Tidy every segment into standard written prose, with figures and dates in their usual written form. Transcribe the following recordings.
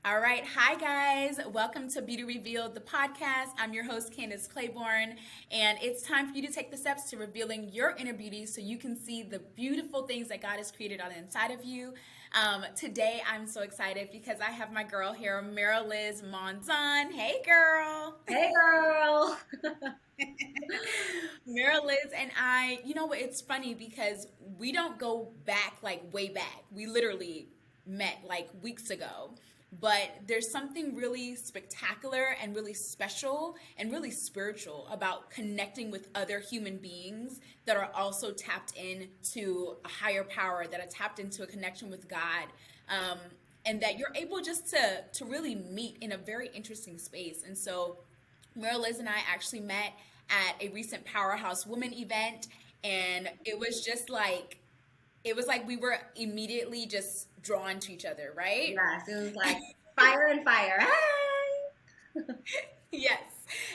All right. Hi, guys. Welcome to Beauty Revealed, the podcast. I'm your host, Candace Claiborne, and it's time for you to take the steps to revealing your inner beauty so you can see the beautiful things that God has created on the inside of you. Today, I'm so excited because I have my girl here, Merriliz Monzon. Hey, girl. Hey girl. Merriliz and I, you know what? It's funny because we don't go back like way back. We literally met like weeks ago. But there's something really spectacular and really special and really spiritual about connecting with other human beings that are also tapped into a higher power, that are tapped into a connection with God. Um, and that you're able just to really meet in a very interesting space. And so Mira Liz and I actually met at a recent Powerhouse Woman event, and it was like we were immediately just drawn to each other, right? Yes, it was like fire and fire. Hey! Yes.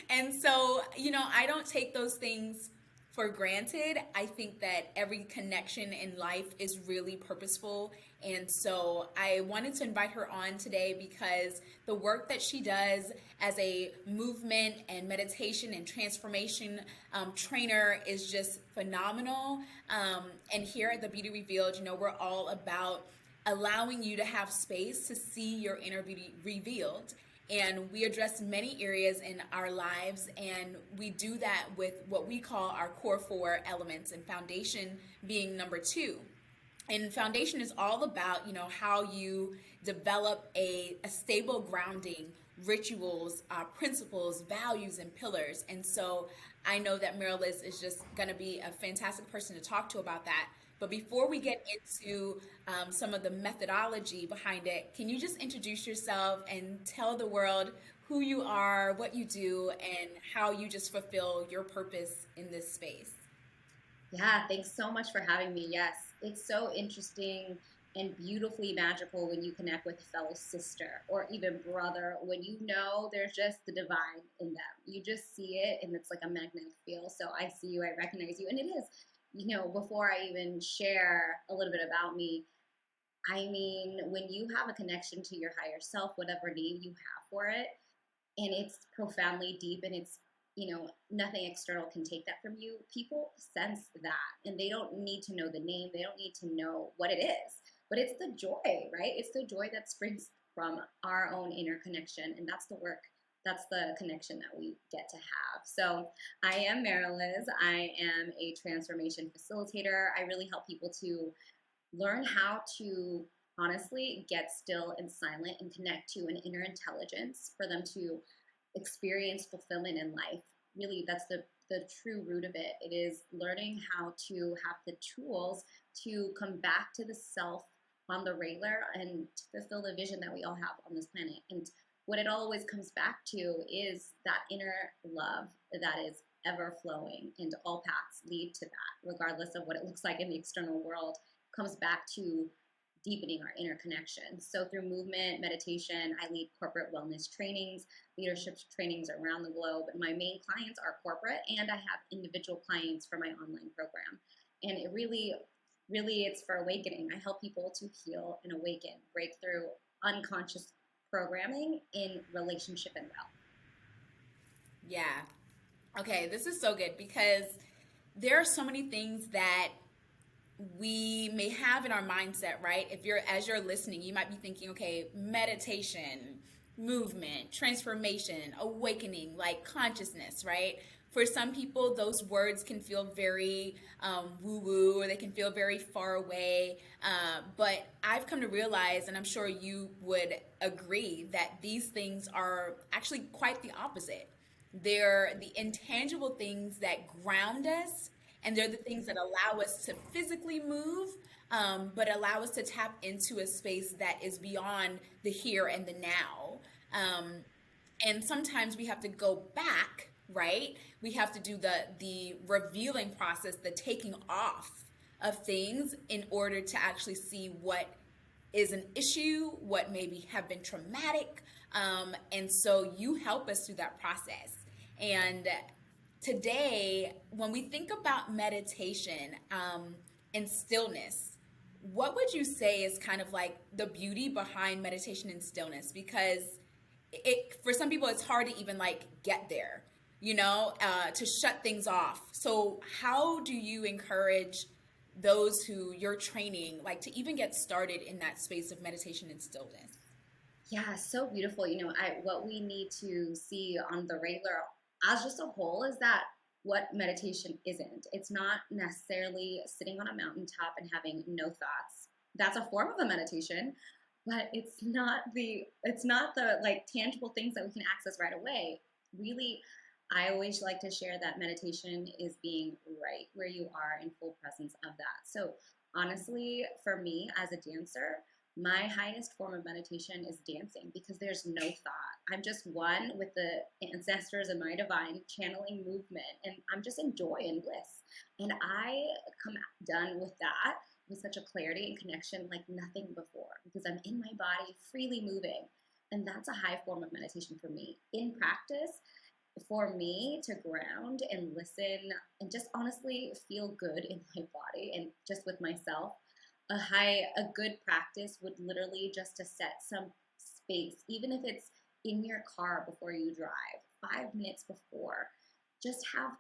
And so, I don't take those things for granted. I think that every connection in life is really purposeful. And so I wanted to invite her on today because the work that she does as a movement and meditation and transformation trainer is just phenomenal. And here at the Beauty Revealed, we're all about allowing you to have space to see your inner beauty revealed. And we address many areas in our lives, and we do that with what we call our core four elements, and foundation being number two. And foundation is all about, how you develop a stable grounding, rituals, principles, values, and pillars. And so I know that Merriliz is just going to be a fantastic person to talk to about that. But before we get into some of the methodology behind it, can you just introduce yourself and tell the world who you are, what you do, and how you just fulfill your purpose in this space? Yeah, thanks so much for having me. Yes, it's so interesting and beautifully magical when you connect with a fellow sister or even brother, when you know there's just the divine in them. You just see it and it's like a magnetic field. So I see you, I recognize you. And it is, before I even share a little bit about me, I mean, when you have a connection to your higher self, whatever name you have for it, and it's profoundly deep and it's nothing external can take that from you, people sense that and they don't need to know the name, they don't need to know what it is, but it's the joy, right? It's the joy that springs from our own inner connection, and that's the work, that's the connection that we get to have. So I am Merriliz. I am a transformation facilitator. I really help people to learn how to honestly get still and silent and connect to an inner intelligence for them to experience fulfillment in life. Really, that's the true root of it. It is learning how to have the tools to come back to the self on the regular and to fulfill the vision that we all have on this planet. And what it always comes back to is that inner love that is ever flowing, and all paths lead to that, regardless of what it looks like in the external world, comes back to deepening our inner connection. So through movement, meditation, I lead corporate wellness trainings, leadership trainings around the globe. And my main clients are corporate, and I have individual clients for my online program. And it really, really, it's for awakening. I help people to heal and awaken, break through unconscious programming in relationship and wealth. Yeah. Okay, this is so good because there are so many things that we may have in our mindset, right? As you're listening, you might be thinking, okay, meditation, movement, transformation, awakening, like consciousness, right? For some people, those words can feel very woo-woo, or they can feel very far away. But I've come to realize, and I'm sure you would agree, that these things are actually quite the opposite. They're the intangible things that ground us, and they're the things that allow us to physically move, but allow us to tap into a space that is beyond the here and the now. And sometimes we have to go back, right? We have to do the revealing process, the taking off of things in order to actually see what is an issue, what maybe have been traumatic. And so you help us through that process. And today, when we think about meditation and stillness, what would you say is kind of like the beauty behind meditation and stillness? Because it for some people it's hard to even like get there, to shut things off. So how do you encourage those who you're training like to even get started in that space of meditation and stillness? Yeah, so beautiful. What we need to see on the regular as just a whole is that what meditation isn't. It's not necessarily sitting on a mountaintop and having no thoughts. That's a form of a meditation, but it's not the like tangible things that we can access right away. Really, I always like to share that meditation is being right where you are in full presence of that. So honestly, for me as a dancer, my highest form of meditation is dancing because there's no thought. I'm just one with the ancestors and my divine channeling movement, and I'm just in joy and bliss. And I come done with that with such a clarity and connection like nothing before because I'm in my body, freely moving. And that's a high form of meditation for me. In practice, for me to ground and listen and just honestly feel good in my body and just with myself, a good practice would literally just to set some space, even if it's in your car before you drive, 5 minutes before, just have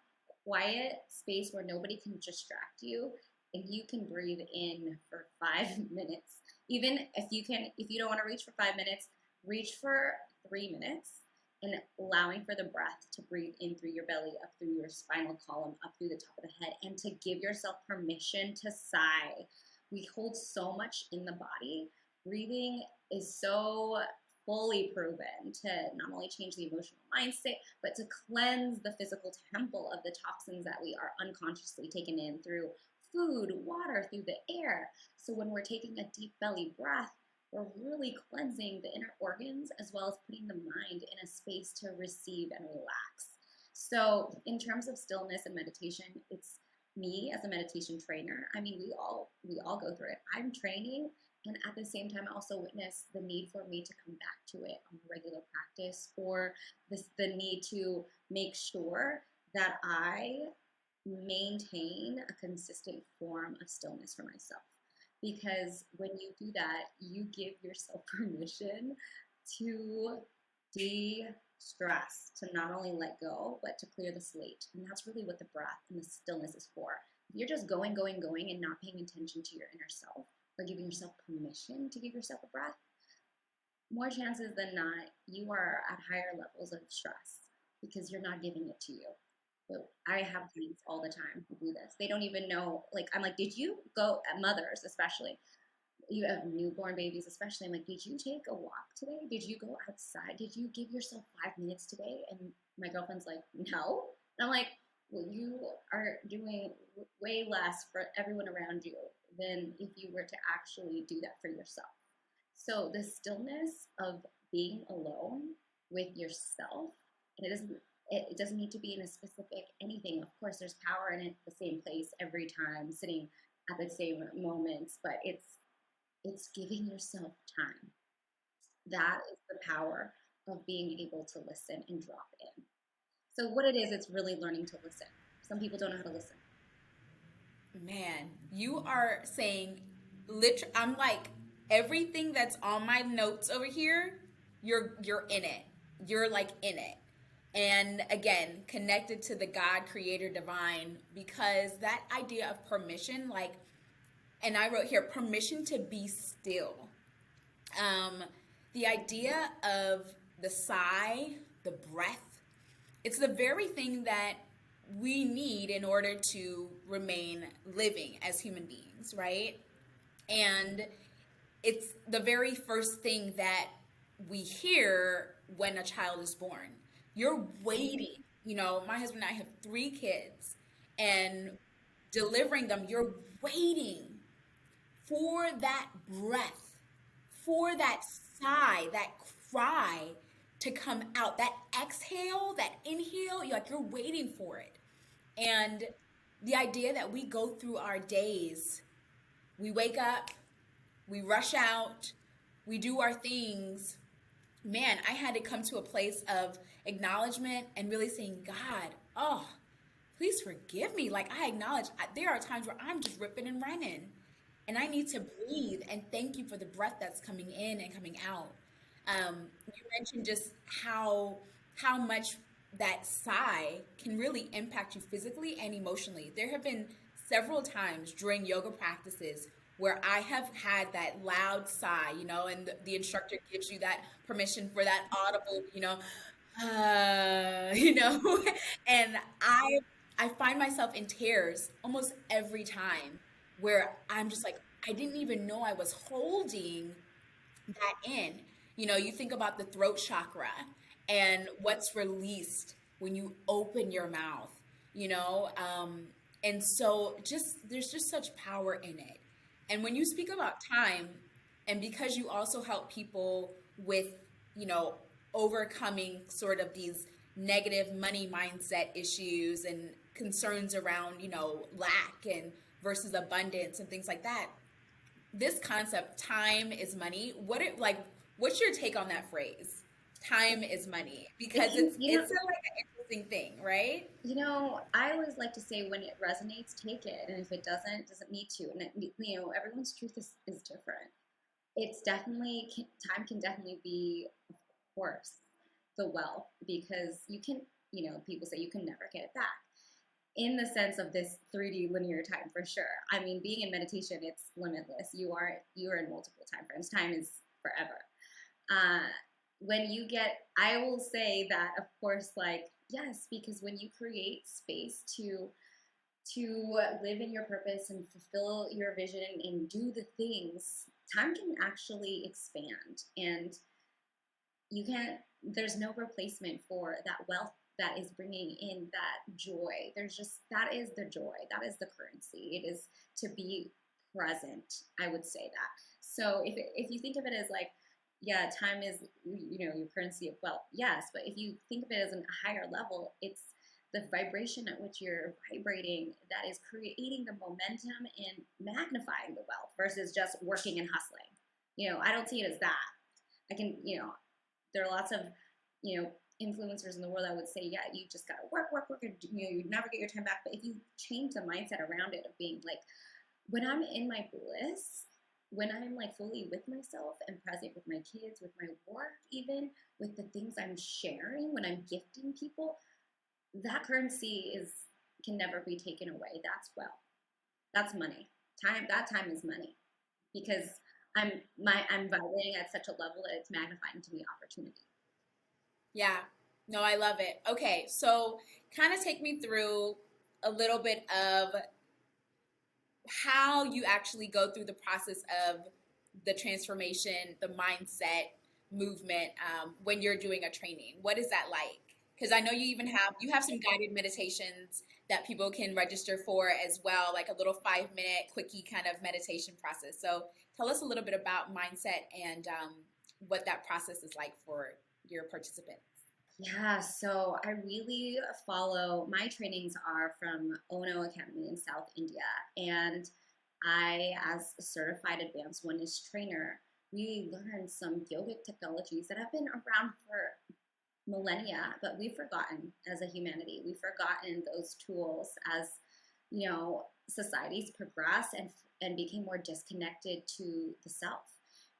quiet space where nobody can distract you and you can breathe in for 5 minutes. Even if you don't want to reach for 5 minutes, reach for 3 minutes and allowing for the breath to breathe in through your belly, up through your spinal column, up through the top of the head, and to give yourself permission to sigh. We hold so much in the body. Breathing is so fully proven to not only change the emotional mindset, but to cleanse the physical temple of the toxins that we are unconsciously taken in through food, water, through the air. So when we're taking a deep belly breath, we're really cleansing the inner organs as well as putting the mind in a space to receive and relax. So in terms of stillness and meditation, it's me as a meditation trainer. I mean, we all go through it. I'm training, and at the same time, I also witness the need for me to come back to it on a regular practice, or the need to make sure that I maintain a consistent form of stillness for myself. Because when you do that, you give yourself permission to de-stress, to not only let go, but to clear the slate. And that's really what the breath and the stillness is for. If you're just going, going, going, and not paying attention to your inner self, or giving yourself permission to give yourself a breath, more chances than not, you are at higher levels of stress because you're not giving it to you. So I have clients all the time who do this. They don't even know. Like, I'm like, did you go, mothers especially, you have newborn babies especially, I'm like, did you take a walk today? Did you go outside? Did you give yourself 5 minutes today? And my girlfriend's like, no. And I'm like, well, you are doing way less for everyone around you than if you were to actually do that for yourself. So the stillness of being alone with yourself, and it doesn't need to be in a specific anything. Of course, there's power in it, the same place every time, sitting at the same moments, but it's giving yourself time. That is the power of being able to listen and drop in. So what it is, it's really learning to listen. Some people don't know how to listen. Man, you are saying I'm like everything that's on my notes over here, you're in it. You're like in it. And again, connected to the God creator divine, because that idea of permission, like, and I wrote here permission to be still. Um the idea of the sigh, the breath, it's the very thing that we need in order to remain living as human beings, right? And it's the very first thing that we hear when a child is born. You're waiting. My husband and I have 3 kids, and delivering them, you're waiting for that breath, for that sigh, that cry to come out, that exhale, that inhale. You're waiting for it. And the idea that we go through our days, we wake up, we rush out, we do our things. Man, I had to come to a place of acknowledgement and really saying, God, oh, please forgive me. Like, I acknowledge there are times where I'm just ripping and running. and I need to breathe and thank you for the breath that's coming in and coming out. You mentioned just how much that sigh can really impact you physically and emotionally. There have been several times during yoga practices where I have had that loud sigh, and the instructor gives you that permission for that audible, you know, and I find myself in tears almost every time where I'm just like, I didn't even know I was holding that in. You think about the throat chakra and what's released when you open your mouth, you know? And so there's just such power in it. And when you speak about time, and because you also help people with, you know, overcoming sort of these negative money mindset issues and concerns around, lack and versus abundance and things like that, this concept, time is money, what's your take on that phrase? Time is money, because It, you know, it's a, like an interesting thing, right? I always like to say when it resonates, take it, and if it doesn't need to. And everyone's truth is different. It's definitely time can definitely be, of course, the wealth because you can. People say you can never get it back. In the sense of this 3D linear time, for sure. I mean, being in meditation, it's limitless. You are in multiple time frames. Time is forever. Uh, when you get, I will say that, of course, like, yes, because when you create space to live in your purpose and fulfill your vision and do the things, time can actually expand, and you can't. There's no replacement for that wealth that is bringing in that joy. That is the joy. That is the currency. It is to be present. I would say that. So if you think of it as like, yeah, time is your currency of wealth. Yes, but if you think of it as a higher level, it's the vibration at which you're vibrating that is creating the momentum and magnifying the wealth versus just working and hustling. I don't see it as that. I can, there are lots of, influencers in the world that would say, yeah, you just gotta work, and you never get your time back. But if you change the mindset around it of being like, when I'm in my bliss, when I'm like fully with myself and present with my kids, with my work, even with the things I'm sharing, when I'm gifting people, that currency can never be taken away. That's wealth. That's money. That time is money because I'm vibrating at such a level that it's magnifying to me opportunity. Yeah. No, I love it. Okay, so kind of take me through a little bit of how you actually go through the process of the transformation, the mindset movement, when you're doing a training. What is that like? Because I know you have some guided meditations that people can register for as well, like a little 5 minute quickie kind of meditation process. So tell us a little bit about mindset and what that process is like for your participants. Yeah, so I really follow, my trainings are from Ono Academy in South India. And I, as a certified advanced oneness trainer, really learned some yogic technologies that have been around for millennia, but we've forgotten as a humanity. We've forgotten those tools as, societies progress and became more disconnected to the self.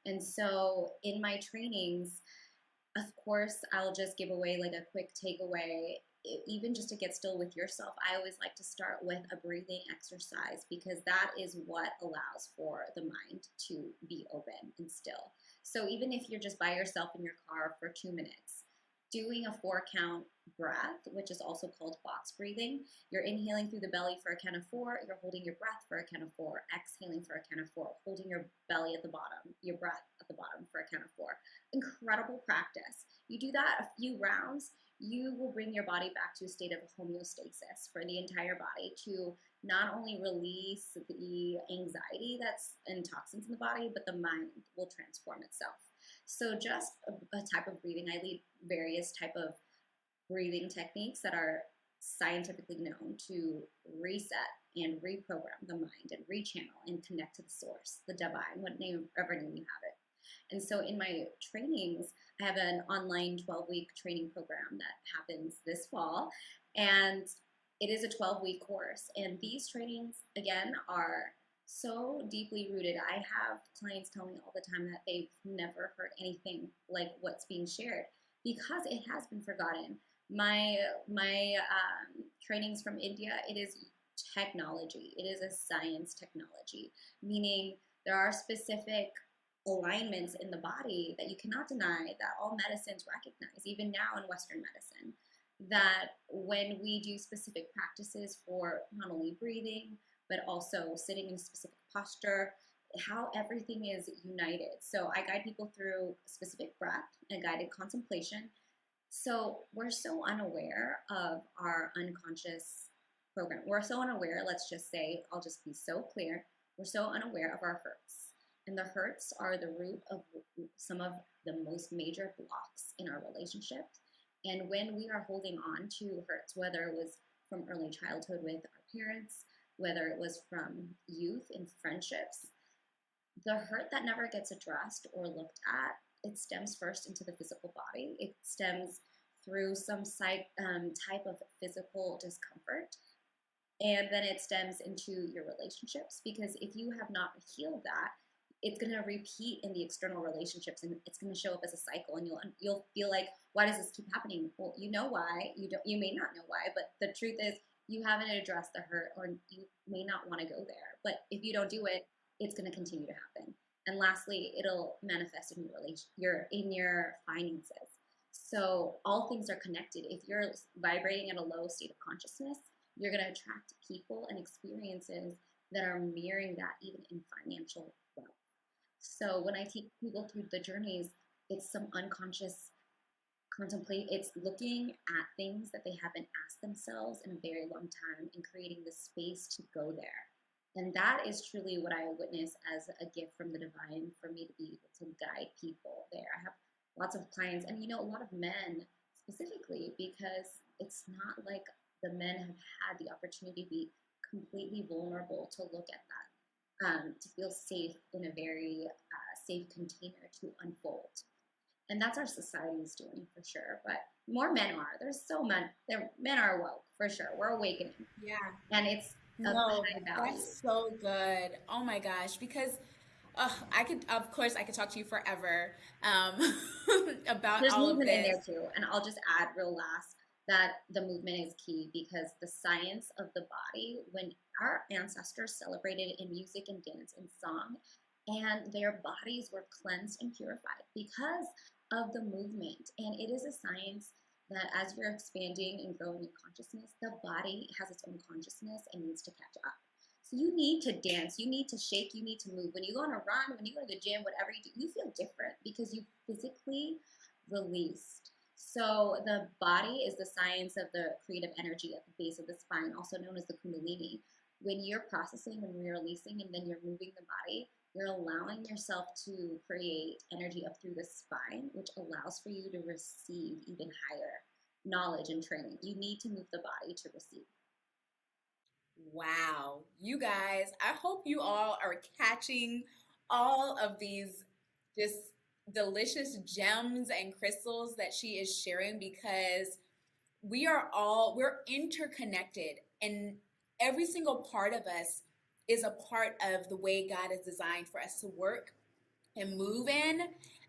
And so in my trainings, of course, I'll just give away like a quick takeaway. Even just to get still with yourself, I always like to start with a breathing exercise because that is what allows for the mind to be open and still. So even if you're just by yourself in your car for 2 minutes, doing a 4 count breath, which is also called box breathing, you're inhaling through the belly for a count of 4, you're holding your breath for a count of 4, exhaling for a count of 4, holding your belly at the bottom, your breath at the bottom for a count of 4. Incredible practice. You do that a few rounds, you will bring your body back to a state of homeostasis for the entire body to not only release the anxiety that's and toxins in the body, but the mind will transform itself. So just a type of breathing, I lead various type of breathing techniques that are scientifically known to reset and reprogram the mind and rechannel and connect to the source, the divine, whatever name you have it. And so in my trainings, I have an online 12-week training program that happens this fall. And it is a 12-week course. And these trainings, again, are So deeply rooted. I have clients tell me all the time that they've never heard anything like what's being shared because it has been forgotten. My trainings from India, it is technology. It is a science technology, meaning there are specific alignments in the body that you cannot deny that all medicines recognize, even now in Western medicine, that when we do specific practices for not only breathing, but also sitting in a specific posture, how everything is united. So I guide people through a specific breath and guided contemplation. So we're so unaware of our unconscious program. We're so unaware, let's just say, I'll just be so clear, we're so unaware of our hurts. And the hurts are the root of some of the most major blocks in our relationships. And when we are holding on to hurts, whether it was from early childhood with our parents, whether it was from youth in friendships, the hurt that never gets addressed or looked at, it stems first into the physical body. It stems through some type of physical discomfort. And then it stems into your relationships because if you have not healed that, it's going to repeat in the external relationships and it's going to show up as a cycle and you'll feel like, why does this keep happening? Well, you know why. You may not know why, but the truth is you haven't addressed the hurt or you may not want to go there. But if you don't do it, it's going to continue to happen. And lastly, it'll manifest in your finances. So all things are connected. If you're vibrating at a low state of consciousness, you're going to attract people and experiences that are mirroring that even in financial wealth. So when I take people through the journeys, it's some unconscious contemplate. It's looking at things that they haven't asked themselves in a very long time and creating the space to go there. And that is truly what I witness as a gift from the divine for me to be able to guide people there. I have lots of clients and, a lot of men specifically, because it's not like the men have had the opportunity to be completely vulnerable to look at that, to feel safe in a very safe container to unfold. And that's our society is doing for sure. But more men are. Men are woke for sure. We're awakening. Yeah. And it's of No, high value. that's so good. Oh my gosh, because of course, I could talk to you forever about There's all of movement in this. there too. And I'll just add real last that the movement is key because the science of the body, when our ancestors celebrated in music and dance and song, and their bodies were cleansed and purified because of the movement. And it is a science that as you're expanding and growing in consciousness, the body has its own consciousness and needs to catch up. So you need to dance, you need to shake, you need to move. When you go on a run, when you go to the gym, whatever you do, you feel different because you physically released. So the body is the science of the creative energy at the base of the spine, also known as the kundalini. When you're processing and releasing and then you're moving the body, you're allowing yourself to create energy up through the spine, which allows for you to receive even higher knowledge and training. You need to move the body to receive. Wow, you guys, I hope you all are catching all of these just delicious gems and crystals that she is sharing because we're interconnected and every single part of us is a part of the way God has designed for us to work and move in.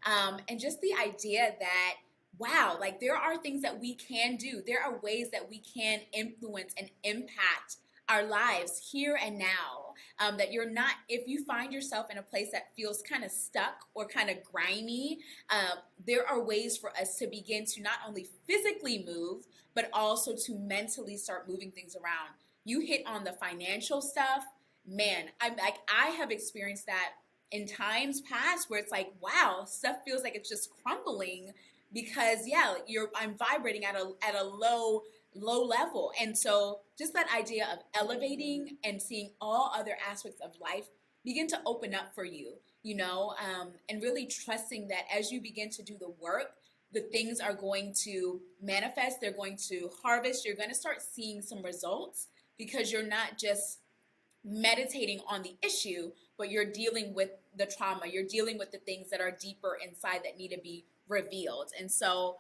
And just the idea that, wow, like there are things that we can do, there are ways that we can influence and impact our lives here and now. That you're not, if you find yourself in a place that feels kind of stuck or kind of grimy, there are ways for us to begin to not only physically move, but also to mentally start moving things around. You hit on the financial stuff. Man, I have experienced that in times past where it's like, wow, stuff feels like it's just crumbling because yeah, I'm vibrating at a low level. And so just that idea of elevating and seeing all other aspects of life begin to open up for you, and really trusting that as you begin to do the work, the things are going to manifest, they're going to harvest, you're going to start seeing some results because you're not just meditating on the issue, but you're dealing with the trauma, you're dealing with the things that are deeper inside that need to be revealed. And so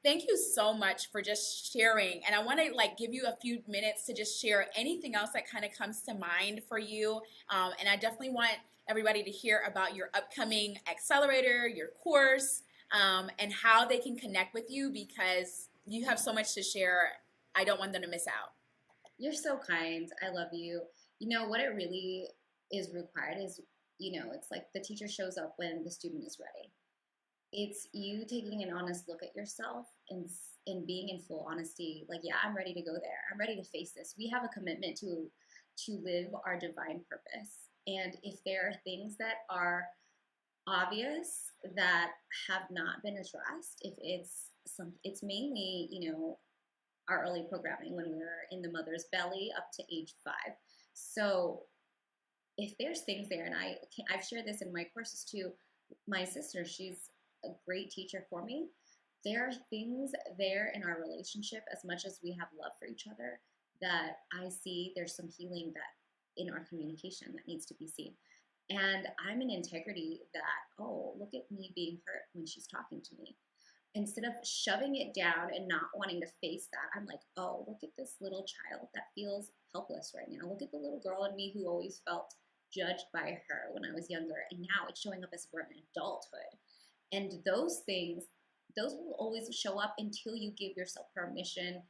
Thank you so much for just sharing. And I want to like give you a few minutes to just share anything else that kind of comes to mind for you. And I definitely want everybody to hear about your upcoming accelerator, your course, and how they can connect with you because you have so much to share. I don't want them to miss out. You're so kind. I love you. You know, what it really is required is, it's like the teacher shows up when the student is ready. It's you taking an honest look at yourself and being in full honesty. Like, yeah, I'm ready to go there. I'm ready to face this. We have a commitment to live our divine purpose. And if there are things that are obvious that have not been addressed, if it's mainly, our early programming when we were in the mother's belly up to age 5. So if there's things there, and I've shared this in my courses too. My sister, she's a great teacher for me. There are things there in our relationship, as much as we have love for each other, that I see there's some healing that in our communication that needs to be seen. And I'm in integrity that, oh, look at me being hurt when she's talking to me. Instead of shoving it down and not wanting to face that, I'm like, oh, look at this little child that feels helpless right now. Look at the little girl in me who always felt judged by her when I was younger. And now it's showing up as we're in adulthood. And those things, those will always show up until you give yourself permission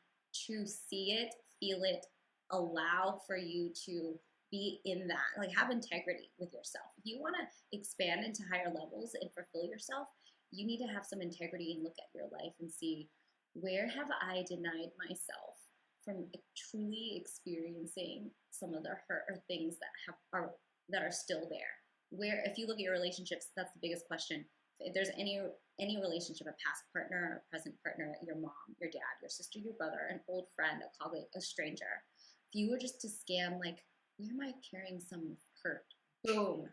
to see it, feel it, allow for you to be in that. Like, have integrity with yourself. If you want to expand into higher levels and fulfill yourself, you need to have some integrity and look at your life and see, where have I denied myself from truly experiencing some of the hurt or things that are still there. Where, if you look at your relationships, that's the biggest question. If there's any relationship, a past partner, a present partner, your mom, your dad, your sister, your brother, an old friend, a colleague, a stranger, if you were just to scan, like, where am I carrying some hurt? Boom.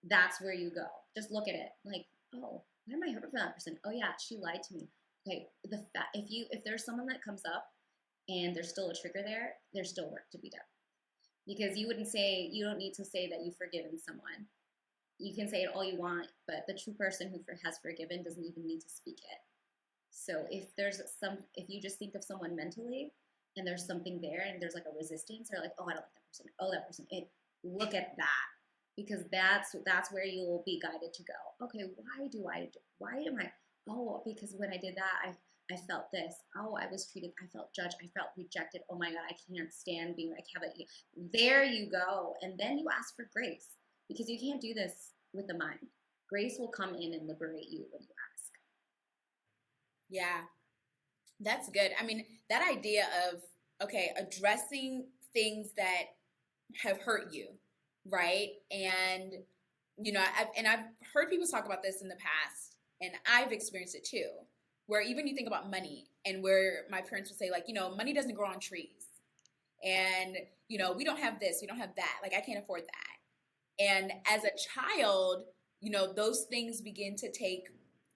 That's where you go. Just look at it. Like, oh, why am I hurt for that person? Oh yeah, she lied to me. Okay, if there's someone that comes up and there's still a trigger there, there's still work to be done. Because you don't need to say that you've forgiven someone. You can say it all you want, but the true person who has forgiven doesn't even need to speak it. So if you just think of someone mentally and there's something there and there's like a resistance or like, oh, I don't like that person. Oh, that person. Look at that, because that's where you will be guided to go. Okay, why am I? Oh, because when I did that, I felt this. Oh, I was treated. I felt judged. I felt rejected. Oh my God, I can't stand being like, there you go. And then you ask for grace, because you can't do this with the mind. Grace will come in and liberate you when you ask. Yeah, that's good. I mean, that idea of, okay, addressing things that have hurt you, right? And, I've heard people talk about this in the past, and I've experienced it too, where even you think about money and where my parents would say, like, money doesn't grow on trees. And, we don't have this, we don't have that. Like, I can't afford that. And as a child, those things begin to take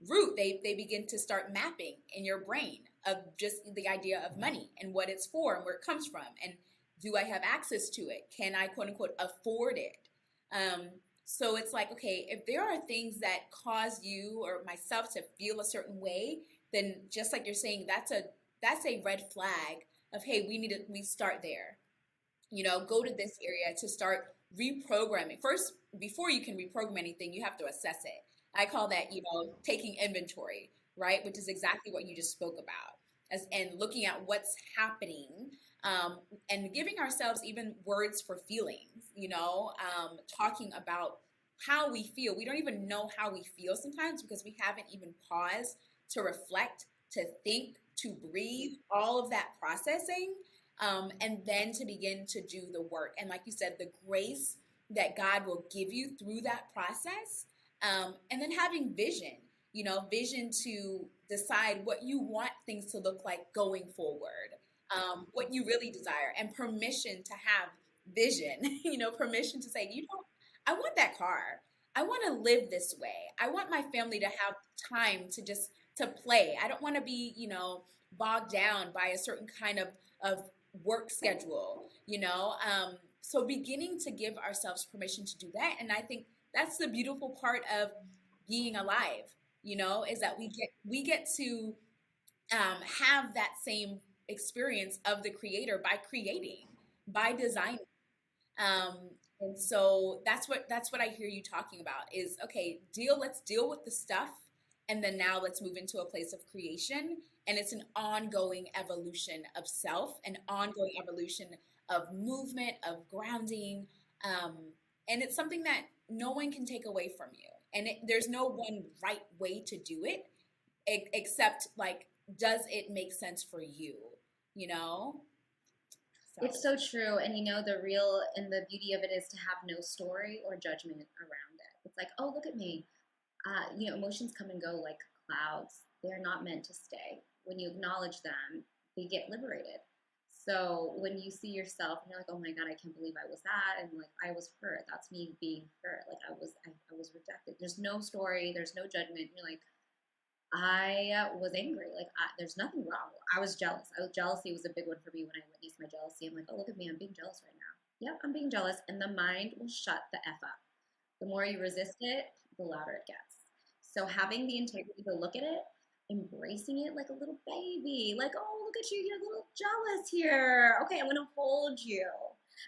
root. They begin to start mapping in your brain of just the idea of money and what it's for and where it comes from. And do I have access to it? Can I, quote unquote, afford it? So it's like, okay, if there are things that cause you or myself to feel a certain way, then just like you're saying, that's a red flag of, hey, we start there. Go to this area to start reprogramming. First, before you can reprogram anything, you have to assess it. I call that, taking inventory, right? Which is exactly what you just spoke about. And looking at what's happening, and giving ourselves even words for feelings, talking about how we feel. We don't even know how we feel sometimes because we haven't even paused to reflect, to think, to breathe, all of that processing, and then to begin to do the work. And like you said, the grace that God will give you through that process, and then having vision, vision to decide what you want things to look like going forward, what you really desire, and permission to have vision, permission to say, I want that car. I want to live this way. I want my family to have time to play. I don't want to be, bogged down by a certain kind of work schedule, so beginning to give ourselves permission to do that. And I think that's the beautiful part of being alive, is that we get to have that same experience of the creator by creating, by designing. Um, and so that's what I hear you talking about is okay, let's deal with the stuff, and then now let's move into a place of creation. And it's an ongoing evolution of self, an ongoing evolution of movement, of grounding. Um, and it's something that no one can take away from you. And there's no one right way to do it, except like, does it make sense for you? You know? So, It's so true. And the real and the beauty of it is to have no story or judgment around it. It's like, oh, look at me. Emotions come and go like clouds. They're not meant to stay. When you acknowledge them, they get liberated. So when you see yourself and you're like, oh my God, I can't believe I was that. And like, I was hurt. That's me being hurt. Like I was rejected. There's no story. There's no judgment. You're like, I was angry. Like, there's nothing wrong. I was jealous. Jealousy was a big one for me when I witnessed my jealousy. I'm like, oh, look at me. I'm being jealous right now. Yep, I'm being jealous. And the mind will shut the F up. The more you resist it, the louder it gets. So having the integrity to look at it, embracing it like a little baby, like, oh, look at you. You're a little jealous here. Okay, I'm going to hold you.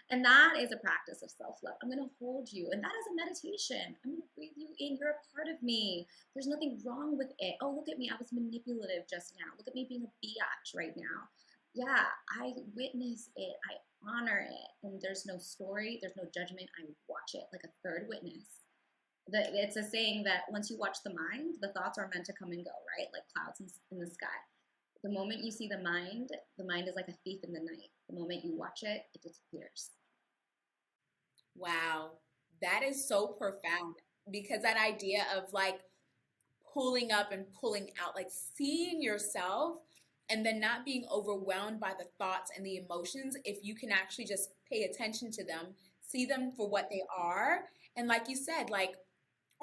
And that is a practice of self love. I'm going to hold you. And that is a meditation. I'm going to breathe you in. You're a part of me. There's nothing wrong with it. Oh, look at me. I was manipulative just now. Look at me being a biatch right now. Yeah, I witness it. I honor it. And there's no story. There's no judgment. I watch it like a third witness. It's a saying that once you watch the mind, the thoughts are meant to come and go, right? Like clouds in the sky. The moment you see the mind is like a thief in the night. The moment you watch it, it disappears. wow, that is so profound, because that idea of like pulling up and pulling out, like seeing yourself and then not being overwhelmed by the thoughts and the emotions, if you can actually just pay attention to them, see them for what they are. And like you said, like,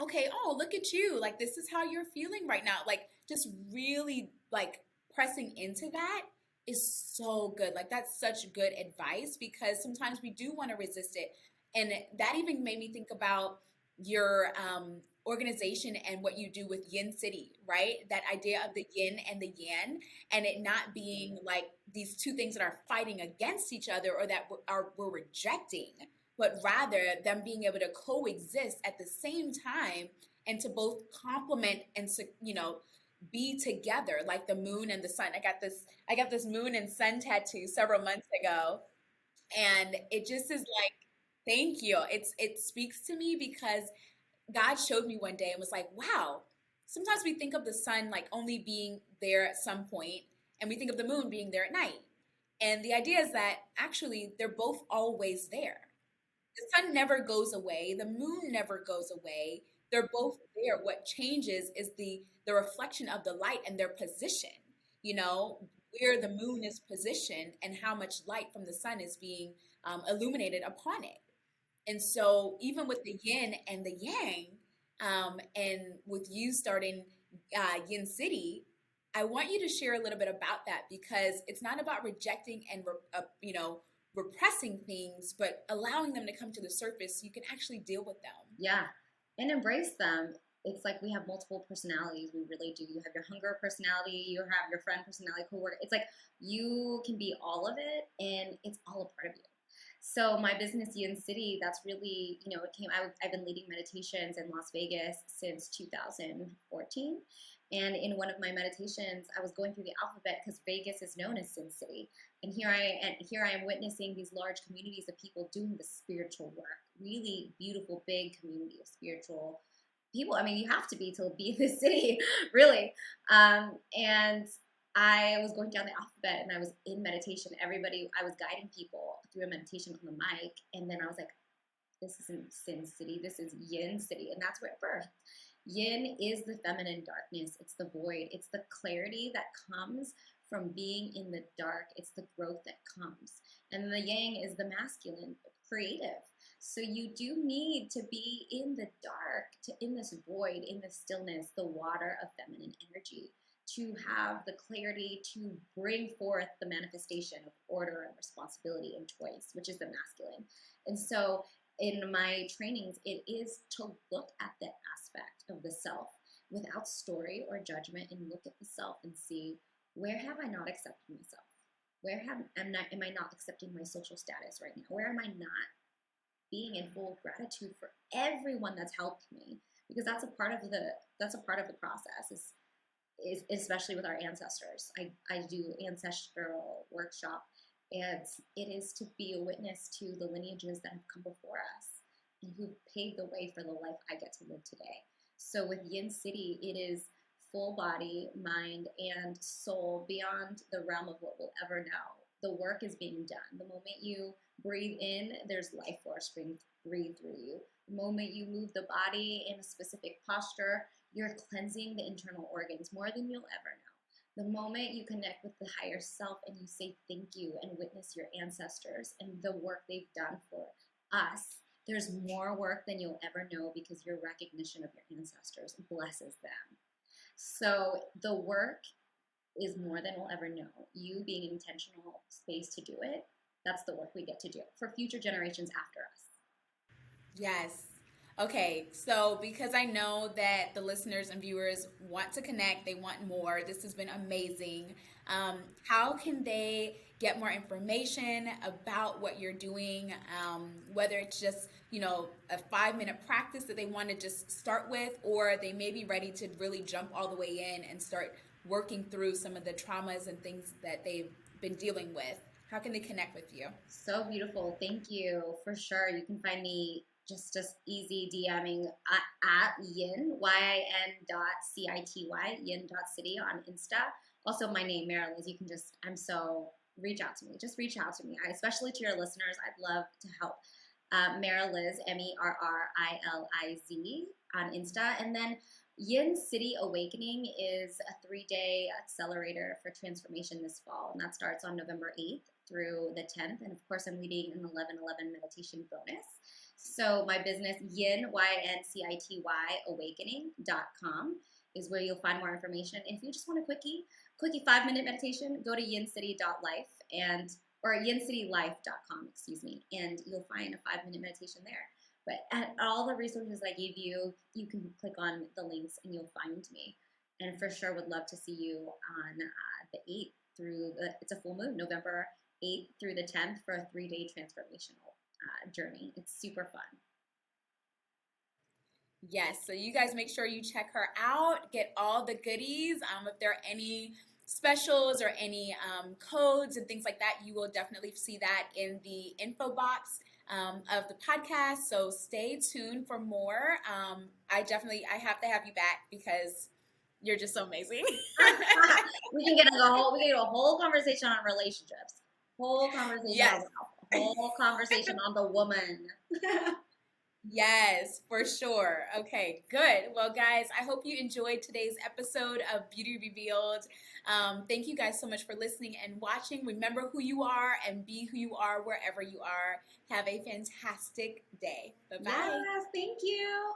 okay, oh, look at you. Like, this is how you're feeling right now. Like, just really like pressing into that is so good. Like, that's such good advice, because sometimes we do want to resist it. And that even made me think about your organization and what you do with Yin City, right? That idea of the yin and the yang, and it not being like these two things that are fighting against each other, or that we're rejecting, but rather them being able to coexist at the same time, and to both complement and be together, like the moon and the sun. I got this moon and sun tattoo several months ago, and it just is like, thank you. It speaks to me, because God showed me one day and was like, wow, sometimes we think of the sun like only being there at some point, and we think of the moon being there at night. And the idea is that actually they're both always there. The sun never goes away, the moon never goes away. They're both there. What changes is the reflection of the light and their position, you know, where the moon is positioned and how much light from the sun is being illuminated upon it. And so, even with the yin and the yang, and with you starting Yin City, I want you to share a little bit about that, because it's not about rejecting and repressing things, but allowing them to come to the surface so you can actually deal with them. Yeah. And embrace them. It's like we have multiple personalities. We really do. You have your hunger personality, you have your friend personality, coworker. It's like you can be all of it, and it's all a part of you. So my business, Yin City, that's really, it came. I've been leading meditations in Las Vegas since 2014, and in one of my meditations, I was going through the alphabet because Vegas is known as Sin City, and here I am witnessing these large communities of people doing the spiritual work. Really beautiful, big community of spiritual people. I mean, you have to be in this city, really. And I was going down the alphabet and I was in meditation. I was guiding people through a meditation on the mic. And then I was like, this isn't Sin City, this is Yin City. And that's where it birthed. Yin is the feminine darkness. It's the void. It's the clarity that comes from being in the dark. It's the growth that comes. And the yang is the masculine, creative. So you do need to be in the dark, in this void, in the stillness, the water of feminine energy, to have the clarity to bring forth the manifestation of order and responsibility and choice, which is the masculine. And so in my trainings, it is to look at that aspect of the self without story or judgment, and look at the self and see, Where have I not accepted myself? Am I not accepting my social status right now? Where am I not being in full gratitude for everyone that's helped me? Because that's a part of the process is especially with our ancestors. I do ancestral workshop, and it is to be a witness to the lineages that have come before us and who paved the way for the life I get to live today. So with Yin City, it is full body, mind, and soul beyond the realm of what we'll ever know. The work is being done. The moment you breathe in, there's life force being breathed through you. The moment you move the body in a specific posture, you're cleansing the internal organs more than you'll ever know. The moment you connect with the higher self and you say thank you and witness your ancestors and the work they've done for us, there's more work than you'll ever know because your recognition of your ancestors blesses them. So the work is more than we'll ever know. You being an intentional space to do it, that's the work we get to do for future generations after us. Yes. Okay, so because I know that the listeners and viewers want to connect, they want more. This has been amazing. How can they get more information about what you're doing? Whether it's just, a 5-minute practice that they want to just start with, or they may be ready to really jump all the way in and start working through some of the traumas and things that they've been dealing with. How can they connect with you? So beautiful. Thank you. For sure. You can find me just easy DMing at Yin, Y-I-N .C-I-T-Y, Yin.city on Insta. Also my name, Merriliz. You can reach out to me. Just reach out to me. Especially to your listeners, I'd love to help. Merriliz, Merriliz on Insta. And then Yin City Awakening is a 3-day accelerator for transformation this fall. And that starts on November 8th through the 10th. And of course, I'm leading an 11/11 meditation bonus. So my business, Yin, Y-N-C-I-T-Y, awakening.com is where you'll find more information. If you just want a quickie 5-minute meditation, go to yincity.life or yincitylife.com, and you'll find a 5-minute meditation there. But at all the resources I gave you, you can click on the links and you'll find me. And for sure would love to see you on the 8th it's a full moon, November 8th through the 10th for a 3-day transformational journey. It's super fun. Yes, so you guys make sure you check her out, get all the goodies. If there are any specials or any codes and things like that, you will definitely see that in the info box of the podcast. So stay tuned for more. I have to have you back because you're just so amazing. We can get a whole conversation on relationships. Whole conversation yes. Whole conversation on the woman. Yes, for sure. Okay, good. Well, guys, I hope you enjoyed today's episode of Beauty Revealed. Thank you guys so much for listening and watching. Remember who you are and be who you are wherever you are. Have a fantastic day. Bye-bye. Yes, thank you.